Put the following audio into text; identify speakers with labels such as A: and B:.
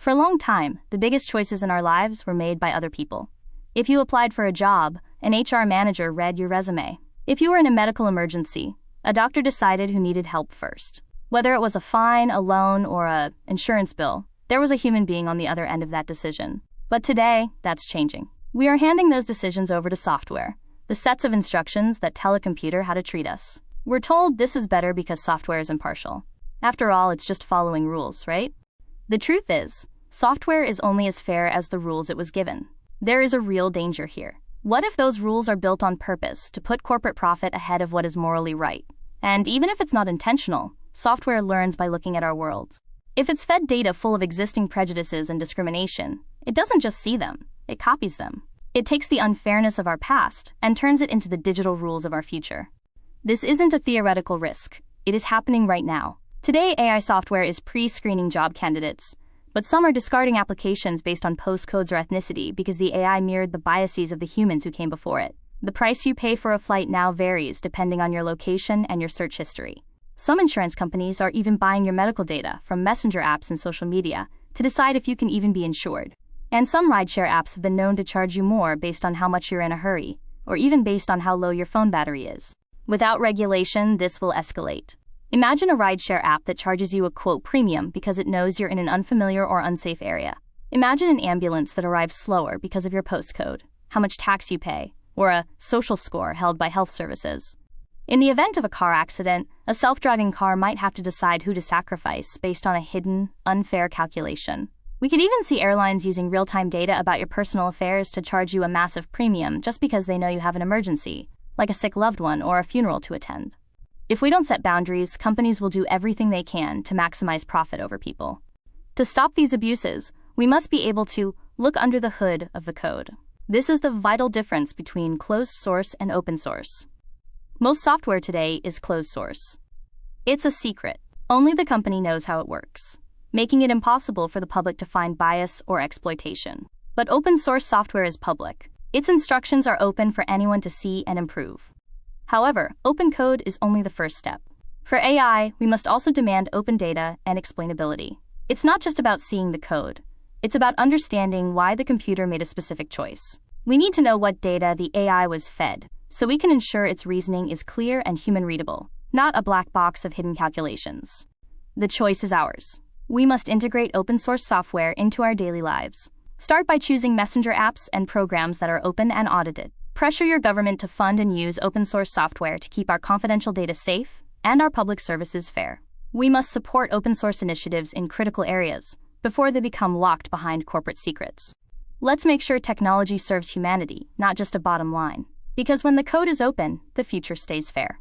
A: For a long time, the biggest choices in our lives were made by other people. If you applied for a job, an HR manager read your resume. If you were in a medical emergency, a doctor decided who needed help first. Whether it was a fine, a loan, or an insurance bill, there was a human being on the other end of that decision. But today, that's changing. We are handing those decisions over to software, the sets of instructions that tell a computer how to treat us. We're told this is better because software is impartial. After all, it's just following rules, right? The truth is, software is only as fair as the rules it was given. There is a real danger here. What if those rules are built on purpose to put corporate profit ahead of what is morally right? And even if it's not intentional, software learns by looking at our world. If it's fed data full of existing prejudices and discrimination, it doesn't just see them, it copies them. It takes the unfairness of our past and turns it into the digital rules of our future. This isn't a theoretical risk. It is happening right now. Today, AI software is pre-screening job candidates, but some are discarding applications based on postcodes or ethnicity because the AI mirrored the biases of the humans who came before it. The price you pay for a flight now varies depending on your location and your search history. Some insurance companies are even buying your medical data from messenger apps and social media to decide if you can even be insured. And some rideshare apps have been known to charge you more based on how much you're in a hurry, or even based on how low your phone battery is. Without regulation, this will escalate. Imagine a rideshare app that charges you a quote premium because it knows you're in an unfamiliar or unsafe area. Imagine an ambulance that arrives slower because of your postcode, how much tax you pay, or a social score held by health services. In the event of a car accident, a self-driving car might have to decide who to sacrifice based on a hidden, unfair calculation. We could even see airlines using real-time data about your personal affairs to charge you a massive premium just because they know you have an emergency, like a sick loved one or a funeral to attend. If we don't set boundaries, companies will do everything they can to maximize profit over people. To stop these abuses, we must be able to look under the hood of the code. This is the vital difference between closed source and open source. Most software today is closed source. It's a secret. Only the company knows how it works, making it impossible for the public to find bias or exploitation. But open source software is public. Its instructions are open for anyone to see and improve. However, open code is only the first step. For AI, we must also demand open data and explainability. It's not just about seeing the code. It's about understanding why the computer made a specific choice. We need to know what data the AI was fed, so we can ensure its reasoning is clear and human-readable, not a black box of hidden calculations. The choice is ours. We must integrate open-source software into our daily lives. Start by choosing messenger apps and programs that are open and audited. Pressure your government to fund and use open-source software to keep our confidential data safe and our public services fair. We must support open-source initiatives in critical areas before they become locked behind corporate secrets. Let's make sure technology serves humanity, not just a bottom line. Because when the code is open, the future stays fair.